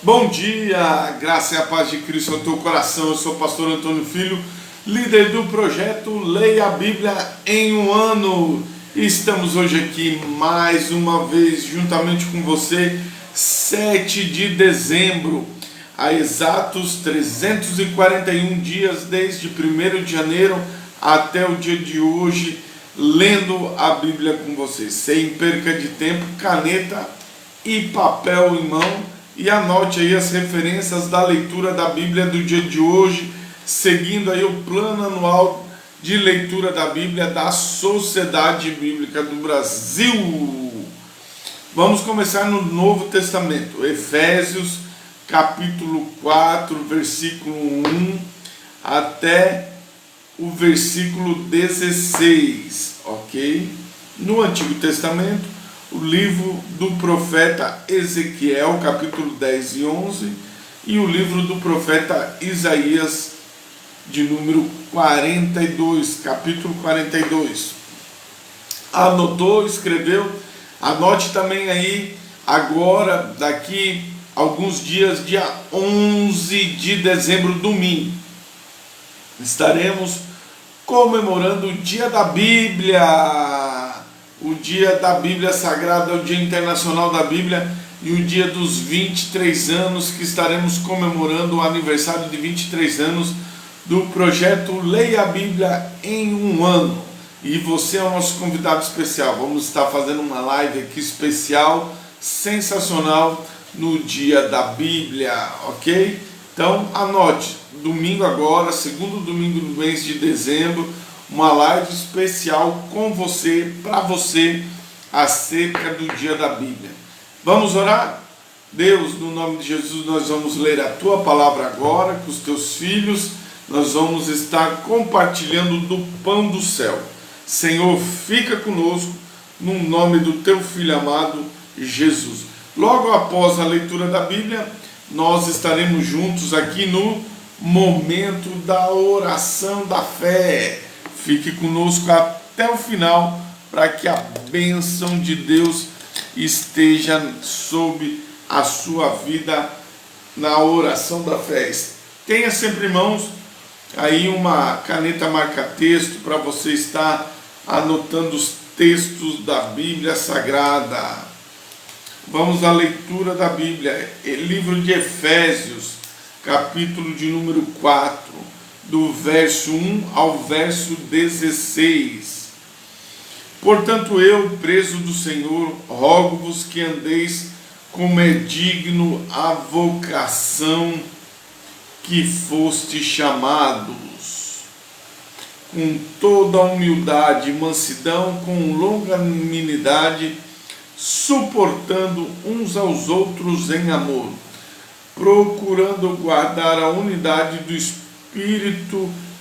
Bom dia, graça e a paz de Cristo no teu coração. Eu sou o pastor Antônio Filho, líder do projeto Leia a Bíblia em um Ano. Estamos hoje aqui mais uma vez, juntamente com você, 7 de dezembro, há exatos 341 dias, desde 1º de janeiro até o dia de hoje, lendo a Bíblia com você. Sem perca de tempo, caneta e papel em mão, e anote aí as referências da leitura da Bíblia do dia de hoje, seguindo aí o plano anual de leitura da Bíblia da Sociedade Bíblica do Brasil. Vamos começar no Novo Testamento, Efésios capítulo 4, versículo 1 até o versículo 16, ok? No Antigo Testamento, o livro do profeta Ezequiel, capítulo 10 e 11, e o livro do profeta Isaías, de número 42, capítulo 42. Anotou, escreveu? Anote também aí, agora, daqui alguns dias, dia 11 de dezembro, domingo, estaremos comemorando o Dia da Bíblia. O Dia da Bíblia Sagrada, o Dia Internacional da Bíblia, e o dia dos 23 anos, que estaremos comemorando o aniversário de 23 anos do projeto Leia a Bíblia em um Ano. E você é o nosso convidado especial. Vamos estar fazendo uma live aqui especial, sensacional, no Dia da Bíblia, ok? Então anote, domingo agora, segundo domingo do mês de dezembro, uma live especial com você, para você, acerca do Dia da Bíblia. Vamos orar? Deus, no nome de Jesus, nós vamos ler a Tua palavra agora, com os Teus filhos, nós vamos estar compartilhando do pão do céu. Senhor, fica conosco, no nome do Teu Filho amado, Jesus. Logo após a leitura da Bíblia, nós estaremos juntos aqui no momento da oração da fé. Fique conosco até o final, para que a bênção de Deus esteja sobre a sua vida na oração da fé. Tenha sempre em mãos aí uma caneta marca-texto para você estar anotando os textos da Bíblia Sagrada. Vamos à leitura da Bíblia, livro de Efésios, capítulo de número 4. Do verso 1 ao verso 16. Portanto, eu, preso do Senhor, rogo-vos que andeis como é digno a vocação que foste chamados, com toda a humildade e mansidão, com longanimidade, suportando uns aos outros em amor, procurando guardar a unidade do Espírito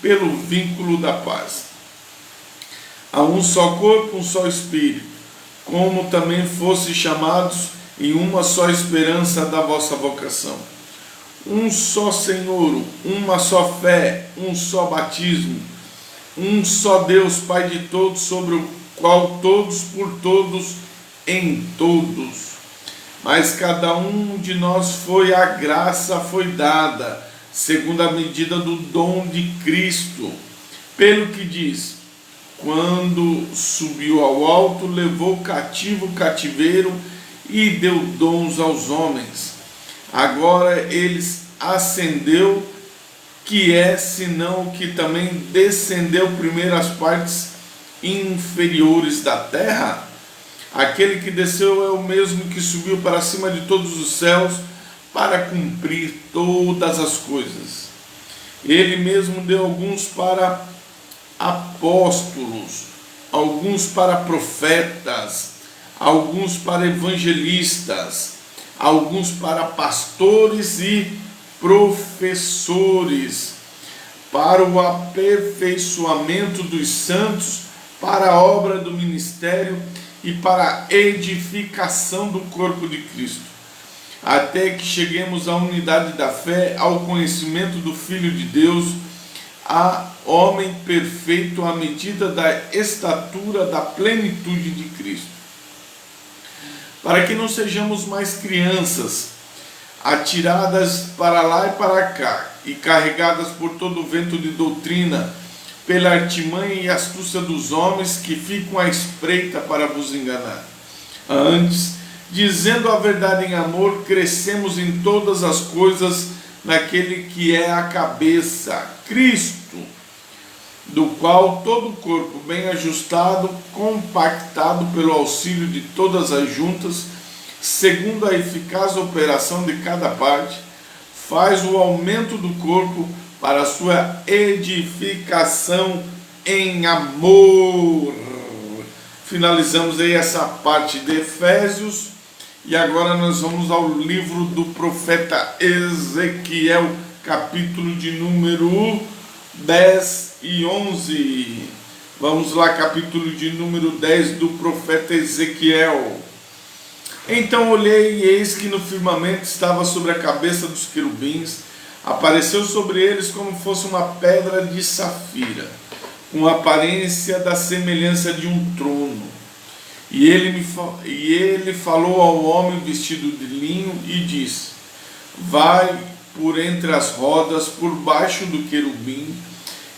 pelo vínculo da paz. Há um só corpo, um só Espírito, como também fosse chamados em uma só esperança da vossa vocação. Um só Senhor, uma só fé, um só batismo, um só Deus, Pai de todos, sobre o qual todos, por todos, em todos. Mas cada um de nós a graça foi dada, segundo a medida do dom de Cristo, pelo que diz: quando subiu ao alto, levou cativo o cativeiro e deu dons aos homens. Agora eles ascendeu, que é senão o que também descendeu primeiro às partes inferiores da terra? Aquele que desceu é o mesmo que subiu para cima de todos os céus, para cumprir todas as coisas. Ele mesmo deu alguns para apóstolos, alguns para profetas, alguns para evangelistas, alguns para pastores e professores, para o aperfeiçoamento dos santos, para a obra do ministério e para a edificação do corpo de Cristo, até que cheguemos à unidade da fé, ao conhecimento do Filho de Deus, a homem perfeito à medida da estatura da plenitude de Cristo. Para que não sejamos mais crianças, atiradas para lá e para cá, e carregadas por todo o vento de doutrina, pela artimanha e astúcia dos homens que ficam à espreita para vos enganar. Antes, dizendo a verdade em amor, crescemos em todas as coisas naquele que é a cabeça, Cristo, do qual todo o corpo bem ajustado, compactado pelo auxílio de todas as juntas, segundo a eficaz operação de cada parte, faz o aumento do corpo para a sua edificação em amor. Finalizamos aí essa parte de Efésios e agora nós vamos ao livro do profeta Ezequiel, capítulo de número 10 e 11. Vamos lá, capítulo de número 10 do profeta Ezequiel. Então olhei e eis que no firmamento estava sobre a cabeça dos querubins, apareceu sobre eles como fosse uma pedra de safira, com a aparência da semelhança de um trono. E ele falou ao homem vestido de linho e disse: vai por entre as rodas, por baixo do querubim,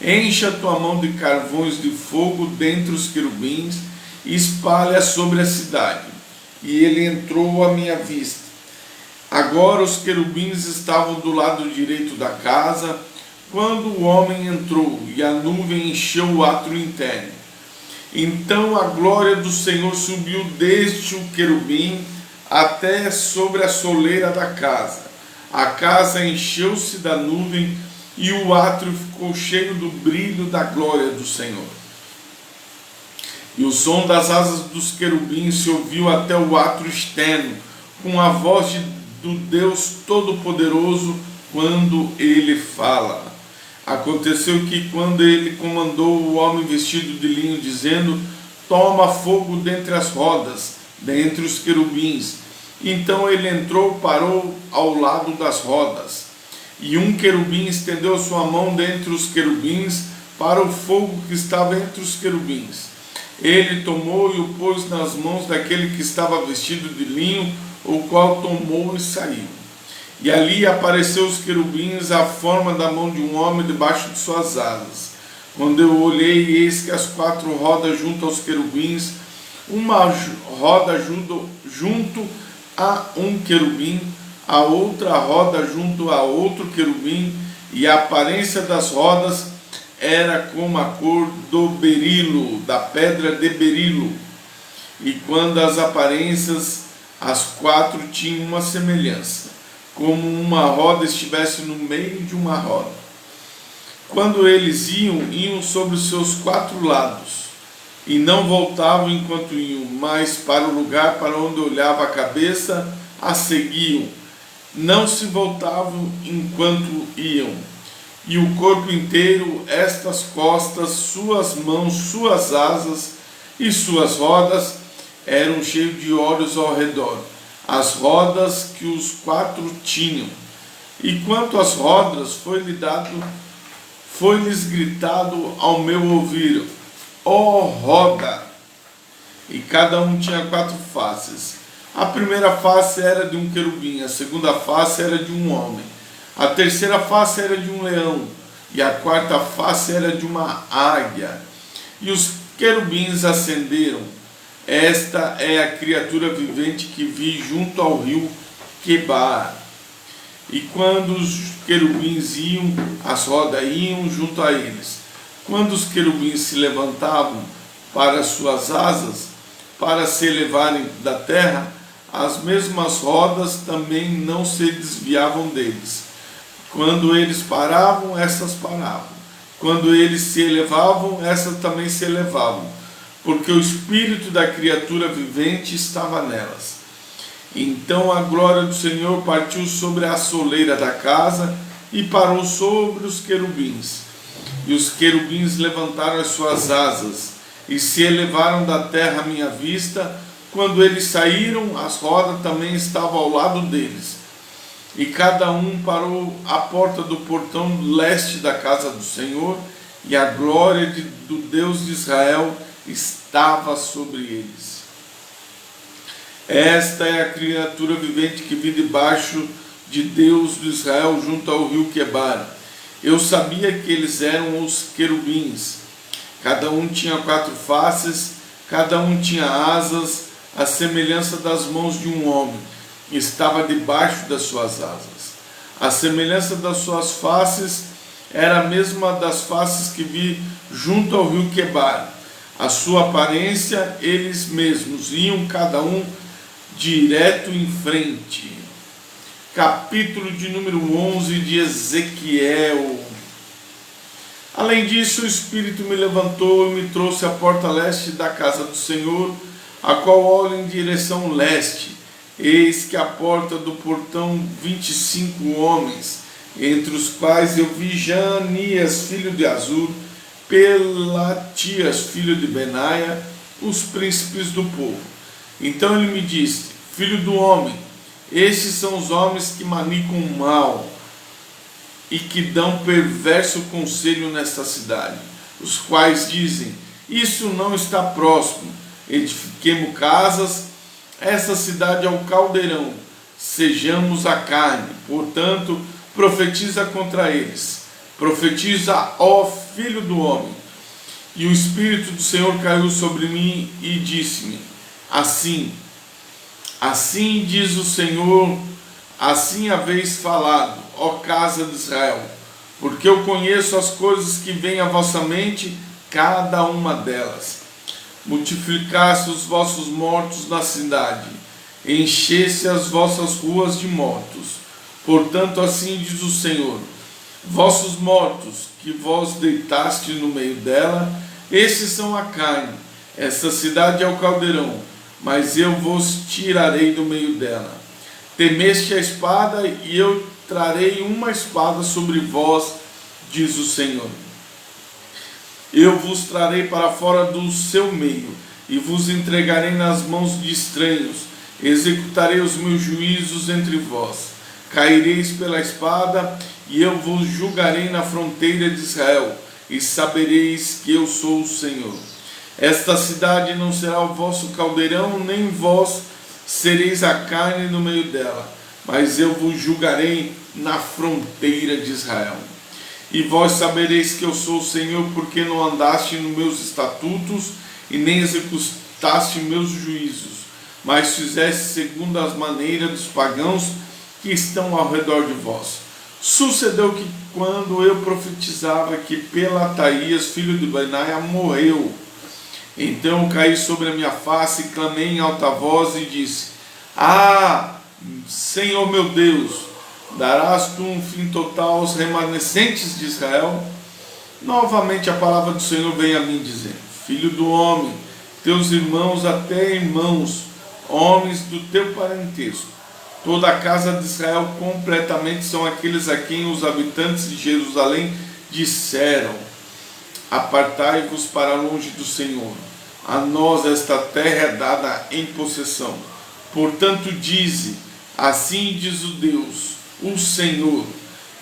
encha tua mão de carvões de fogo dentre os querubins e espalha sobre a cidade. E ele entrou à minha vista. Agora os querubins estavam do lado direito da casa, quando o homem entrou, e a nuvem encheu o átrio interno. Então a glória do Senhor subiu desde o querubim até sobre a soleira da casa. A casa encheu-se da nuvem, e o átrio ficou cheio do brilho da glória do Senhor. E o som das asas dos querubins se ouviu até o átrio externo, com a voz do Deus Todo-Poderoso, quando ele fala. Aconteceu que, quando ele comandou o homem vestido de linho, dizendo: toma fogo dentre as rodas, dentre os querubins. Então ele entrou, parou ao lado das rodas. E um querubim estendeu sua mão dentre os querubins para o fogo que estava entre os querubins. Ele tomou e o pôs nas mãos daquele que estava vestido de linho, o qual tomou e saiu. E ali apareceu os querubins à forma da mão de um homem debaixo de suas asas. Quando eu olhei, eis que as 4 rodas junto aos querubins, uma roda junto a um querubim, a outra roda junto a outro querubim, e a aparência das rodas era como a cor do berilo, da pedra de berilo. E quando as aparências, as 4 tinham uma semelhança, como uma roda estivesse no meio de uma roda. Quando eles iam sobre os seus 4 lados, e não voltavam enquanto iam, mas para o lugar para onde olhava a cabeça, a seguiam. Não se voltavam enquanto iam. E o corpo inteiro, estas costas, suas mãos, suas asas e suas rodas, eram cheios de olhos ao redor, as rodas que os 4 tinham. E quanto às rodas, foi-lhes gritado ao meu ouvido: ó roda! E cada um tinha 4 faces. A primeira face era de um querubim, a segunda face era de um homem, a terceira face era de um leão, e a quarta face era de uma águia. E os querubins acenderam. Esta é a criatura vivente que vi junto ao rio Quebar. E quando os querubins iam, as rodas iam junto a eles. Quando os querubins se levantavam para suas asas, para se elevarem da terra, as mesmas rodas também não se desviavam deles. Quando eles paravam, essas paravam. Quando eles se elevavam, essas também se elevavam, porque o espírito da criatura vivente estava nelas. Então a glória do Senhor partiu sobre a soleira da casa e parou sobre os querubins. E os querubins levantaram as suas asas e se elevaram da terra à minha vista. Quando eles saíram, as rodas também estavam ao lado deles. E cada um parou à porta do portão leste da casa do Senhor, e a glória do Deus de Israel estava sobre eles. Esta é a criatura vivente que vi debaixo de Deus de Israel junto ao rio Quebar. Eu sabia que eles eram os querubins. Cada um tinha 4 faces, cada um tinha asas, a semelhança das mãos de um homem. Estava debaixo das suas asas. A semelhança das suas faces era a mesma das faces que vi junto ao rio Quebar. A sua aparência, eles mesmos iam cada um direto em frente. Capítulo de número 11 de Ezequiel. Além disso, o Espírito me levantou e me trouxe à porta leste da casa do Senhor, a qual olho em direção leste. Eis que à porta do portão 25 homens, entre os quais eu vi Janias, filho de Azur, Pelatias, filho de Benaia, os príncipes do povo. Então ele me disse: filho do homem, estes são os homens que manicam o mal e que dão perverso conselho nesta cidade, os quais dizem: isso não está próximo, edifiquemos casas, essa cidade é o caldeirão, sejamos a carne. Portanto, profetiza contra eles, profetiza, ó filho do homem. E o Espírito do Senhor caiu sobre mim e disse-me: assim diz o Senhor, assim haveis falado, ó casa de Israel, porque eu conheço as coisas que vêm à vossa mente, cada uma delas. Multiplicaste os vossos mortos na cidade, enchesse as vossas ruas de mortos. Portanto, assim diz o Senhor: vossos mortos, que vós deitaste no meio dela, esses são a carne, essa cidade é o caldeirão, mas eu vos tirarei do meio dela. Temeste a espada, e eu trarei uma espada sobre vós, diz o Senhor. Eu vos trarei para fora do seu meio, e vos entregarei nas mãos de estranhos, executarei os meus juízos entre vós. Caireis pela espada, e eu vos julgarei na fronteira de Israel, e sabereis que eu sou o Senhor. Esta cidade não será o vosso caldeirão, nem vós sereis a carne no meio dela, mas eu vos julgarei na fronteira de Israel. E vós sabereis que eu sou o Senhor, porque não andaste nos meus estatutos, e nem executaste meus juízos, mas fizeste segundo as maneiras dos pagãos que estão ao redor de vós. Sucedeu que, quando eu profetizava que Pelatias, filho de Benaia, morreu, então caí sobre a minha face e clamei em alta voz e disse: ah, Senhor meu Deus, darás tu um fim total aos remanescentes de Israel? Novamente a palavra do Senhor veio a mim dizendo: filho do homem, teus irmãos, até irmãos, homens do teu parentesco, toda a casa de Israel completamente são aqueles a quem os habitantes de Jerusalém disseram: apartai-vos para longe do Senhor, a nós esta terra é dada em possessão. Portanto dize: assim diz o Deus, o Senhor,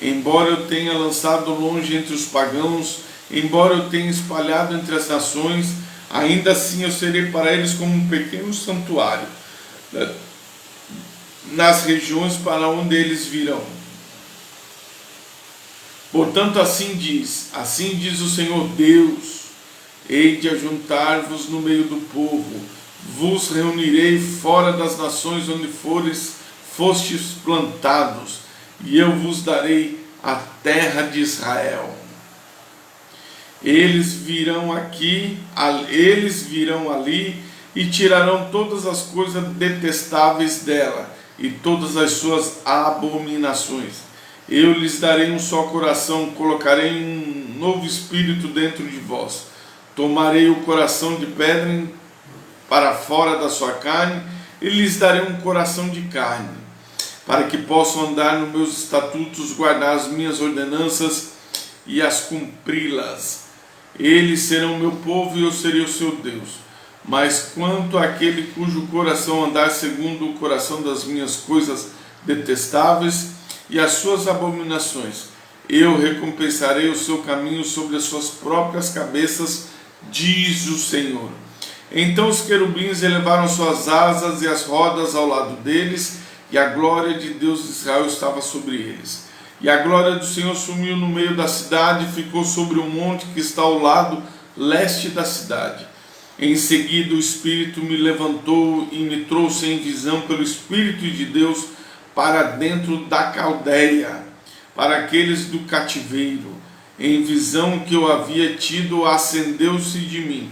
embora eu tenha lançado longe entre os pagãos, embora eu tenha espalhado entre as nações, ainda assim eu serei para eles como um pequeno santuário nas regiões para onde eles virão. Portanto, assim diz o Senhor Deus: hei de ajuntar-vos no meio do povo, vos reunirei fora das nações onde fostes plantados, e eu vos darei a terra de Israel. Eles virão aqui, eles virão ali, e tirarão todas as coisas detestáveis dela, e todas as suas abominações. Eu lhes darei um só coração, colocarei um novo espírito dentro de vós. Tomarei o coração de pedra para fora da sua carne, e lhes darei um coração de carne, para que possam andar nos meus estatutos, guardar as minhas ordenanças e as cumpri-las. Eles serão meu povo e eu serei o seu Deus. Mas quanto àquele cujo coração andar segundo o coração das minhas coisas detestáveis e as suas abominações, eu recompensarei o seu caminho sobre as suas próprias cabeças, diz o Senhor. Então os querubins elevaram suas asas e as rodas ao lado deles, e a glória de Deus de Israel estava sobre eles. E a glória do Senhor sumiu no meio da cidade e ficou sobre o monte que está ao lado leste da cidade. Em seguida o Espírito me levantou e me trouxe em visão pelo Espírito de Deus para dentro da Caldeia, para aqueles do cativeiro. Em visão que eu havia tido, acendeu-se de mim.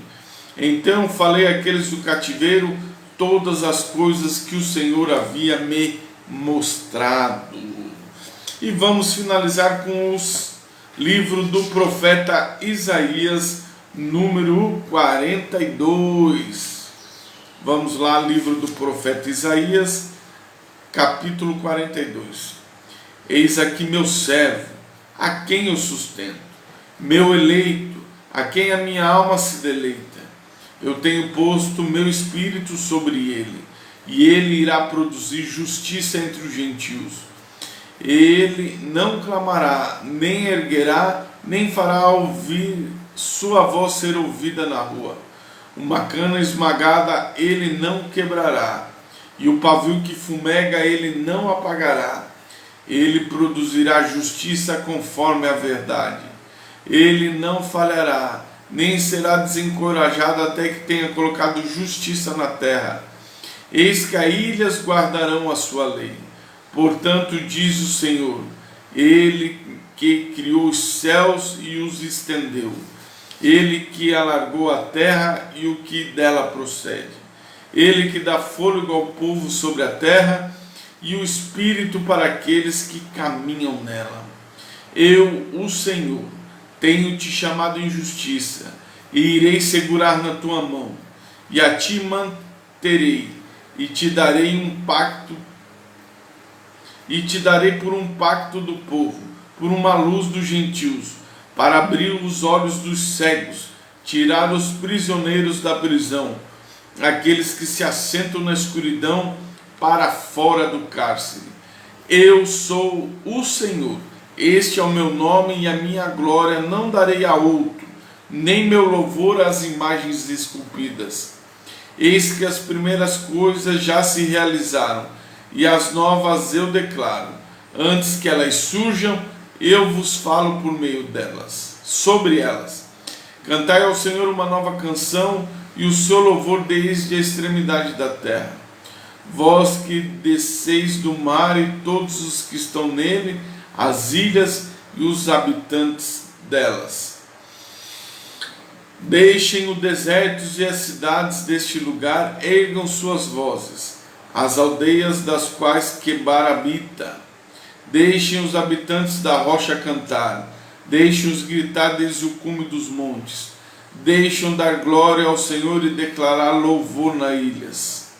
Então falei àqueles do cativeiro todas as coisas que o Senhor havia me mostrado. E vamos finalizar com os livros do profeta Isaías, número 42. Vamos lá, livro do profeta Isaías, capítulo 42. Eis aqui meu servo, a quem eu sustento, meu eleito, a quem a minha alma se deleita. Eu tenho posto meu espírito sobre ele, e ele irá produzir justiça entre os gentios. Ele não clamará, nem erguerá, nem fará ouvir sua voz ser ouvida na rua. Uma cana esmagada ele não quebrará, e o pavio que fumega ele não apagará. Ele produzirá justiça conforme a verdade. Ele não falhará, nem será desencorajado até que tenha colocado justiça na terra. Eis que as ilhas guardarão a sua lei. Portanto, diz o Senhor, ele que criou os céus e os estendeu, ele que alargou a terra e o que dela procede, ele que dá fôlego ao povo sobre a terra e o espírito para aqueles que caminham nela. Eu, o Senhor, tenho te chamado em justiça, e irei segurar na tua mão, e a ti manterei, e te darei um pacto, e te darei por um pacto do povo, por uma luz dos gentios, para abrir os olhos dos cegos, tirar os prisioneiros da prisão, aqueles que se assentam na escuridão, para fora do cárcere. Eu sou o Senhor, este é o meu nome, e a minha glória não darei a outro, nem meu louvor às imagens esculpidas. Eis que as primeiras coisas já se realizaram, e as novas eu declaro. Antes que elas surjam, eu vos falo por meio delas, sobre elas. Cantai ao Senhor uma nova canção, e o seu louvor desde a extremidade da terra. Vós que desceis do mar e todos os que estão nele, as ilhas e os habitantes delas. Deixem os desertos e as cidades deste lugar, ergam suas vozes, as aldeias das quais Quebar habita. Deixem os habitantes da rocha cantar, deixem-os gritar desde o cume dos montes, deixem dar glória ao Senhor e declarar louvor nas ilhas.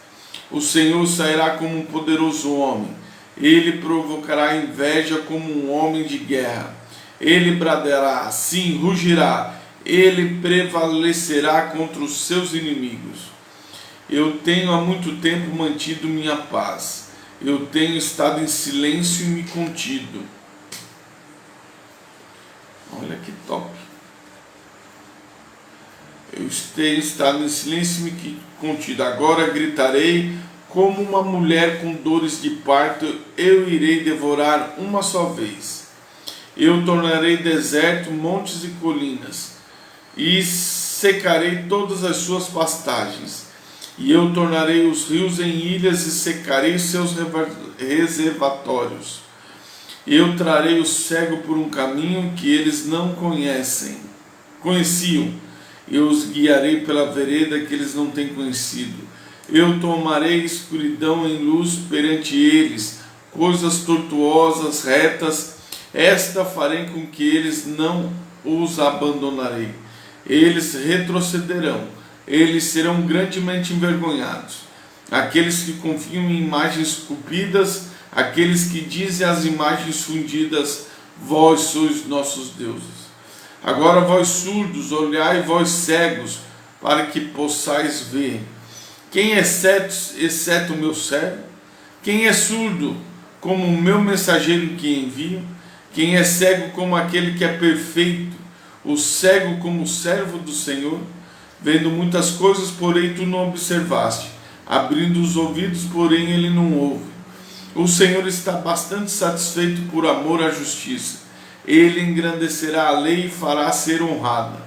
O Senhor sairá como um poderoso homem, ele provocará inveja como um homem de guerra. Ele bradará, sim, rugirá, ele prevalecerá contra os seus inimigos. Eu tenho há muito tempo mantido minha paz, eu tenho estado em silêncio e me contido. Olha que top. Eu tenho estado em silêncio e me contido. Agora gritarei como uma mulher com dores de parto, eu irei devorar uma só vez. Eu tornarei deserto montes e colinas, e secarei todas as suas pastagens. E eu tornarei os rios em ilhas e secarei seus reservatórios. Eu trarei o cego por um caminho que eles não conheciam. Eu os guiarei pela vereda que eles não têm conhecido. Eu tomarei escuridão em luz perante eles, coisas tortuosas, retas, esta farei com que eles não os abandonarei. Eles retrocederão, eles serão grandemente envergonhados. Aqueles que confiam em imagens esculpidas, aqueles que dizem às imagens fundidas, vós sois nossos deuses. Agora vós surdos, olhai vós cegos, para que possais ver. Quem é exceto o meu servo? Quem é surdo como o meu mensageiro que envio? Quem é cego como aquele que é perfeito? O cego como o servo do Senhor? Vendo muitas coisas, porém tu não observaste. Abrindo os ouvidos, porém ele não ouve. O Senhor está bastante satisfeito por amor à justiça. Ele engrandecerá a lei e fará ser honrada.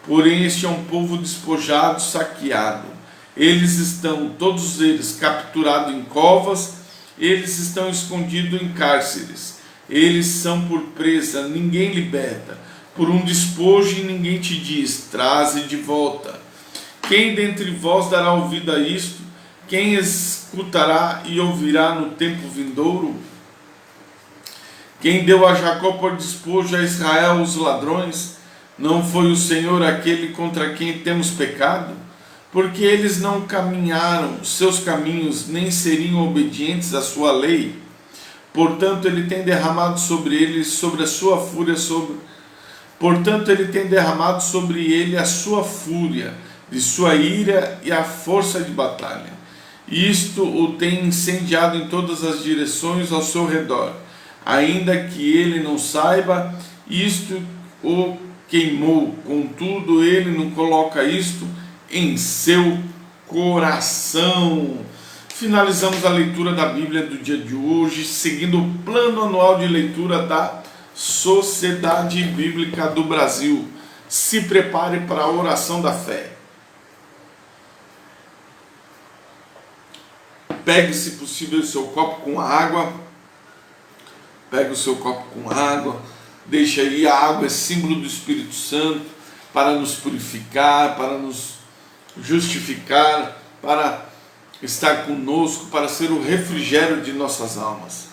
Porém este é um povo despojado, saqueado. Eles estão, todos eles, capturados em covas, eles estão escondidos em cárceres. Eles são por presa, ninguém liberta. Por um despojo e ninguém te diz, traze de volta. Quem dentre vós dará ouvido a isto? Quem escutará e ouvirá no tempo vindouro? Quem deu a Jacó por despojo, a Israel os ladrões? Não foi o Senhor aquele contra quem temos pecado? Porque eles não caminharam seus caminhos, nem seriam obedientes à sua lei. Portanto, ele tem derramado sobre eles, sobre a sua fúria, a sua fúria, de sua ira e a força de batalha. Isto o tem incendiado em todas as direções ao seu redor. Ainda que ele não saiba, isto o queimou. Contudo, ele não coloca isto em seu coração. Finalizamos a leitura da Bíblia do dia de hoje, seguindo o plano anual de leitura da Sociedade Bíblica do Brasil. Se prepare para a oração da fé. Pegue, se possível, o seu copo com água. Pegue o seu copo com água. Deixe aí, a água é símbolo do Espírito Santo para nos purificar, para nos justificar, para estar conosco, para ser o refrigério de nossas almas.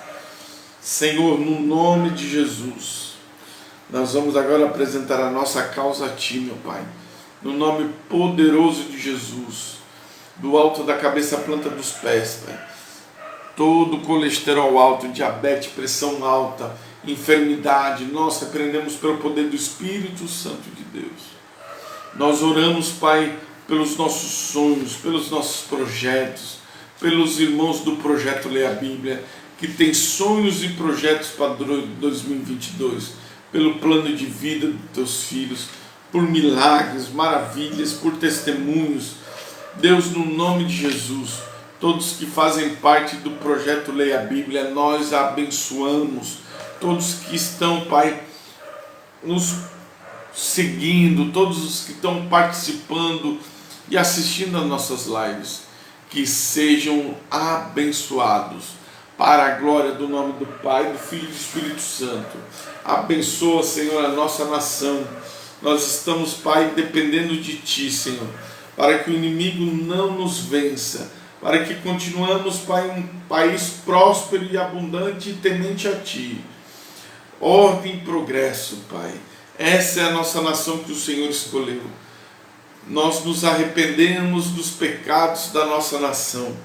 Senhor, no nome de Jesus, nós vamos agora apresentar a nossa causa a Ti, meu Pai. No nome poderoso de Jesus, do alto da cabeça à planta dos pés, Pai. Todo colesterol alto, diabetes, pressão alta, enfermidade, nós repreendemos pelo poder do Espírito Santo de Deus. Nós oramos, Pai, pelos nossos sonhos, pelos nossos projetos, pelos irmãos do Projeto Leia a Bíblia, que tem sonhos e projetos para 2022, pelo plano de vida dos teus filhos, por milagres, maravilhas, por testemunhos. Deus, no nome de Jesus, todos que fazem parte do Projeto Leia a Bíblia, nós abençoamos. Todos que estão, Pai, nos seguindo, todos os que estão participando e assistindo às nossas lives, que sejam abençoados para a glória do nome do Pai, do Filho e do Espírito Santo. Abençoa, Senhor, a nossa nação. Nós estamos, Pai, dependendo de Ti, Senhor, para que o inimigo não nos vença, para que continuemos, Pai, um país próspero e abundante e temente a Ti. Ordem e progresso, Pai. Essa é a nossa nação que o Senhor escolheu. Nós nos arrependemos dos pecados da nossa nação.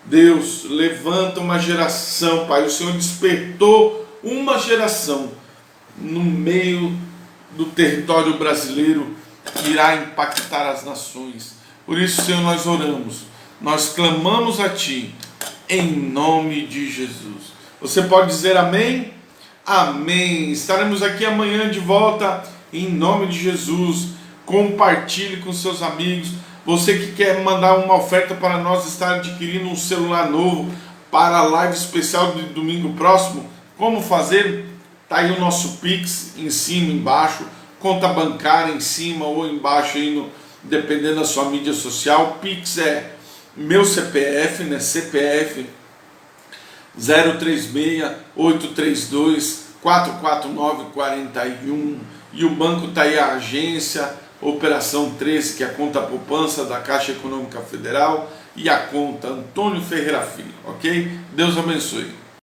Deus, levanta uma geração, Pai. O Senhor despertou uma geração no meio do território brasileiro que irá impactar as nações. Por isso, Senhor, nós oramos, nós clamamos a Ti, em nome de Jesus. Você pode dizer amém? Amém. Estaremos aqui amanhã de volta, em nome de Jesus. Compartilhe com seus amigos. Você que quer mandar uma oferta para nós estar adquirindo um celular novo para a live especial de domingo próximo, como fazer? Está aí o nosso Pix em cima, embaixo, conta bancária em cima ou embaixo, aí dependendo da sua mídia social. Pix é meu CPF, né? CPF 036-832-449-41, e o banco está aí, a agência Operação 13, que é a conta poupança da Caixa Econômica Federal, e a conta Antônio Ferreira Filho, ok? Deus abençoe.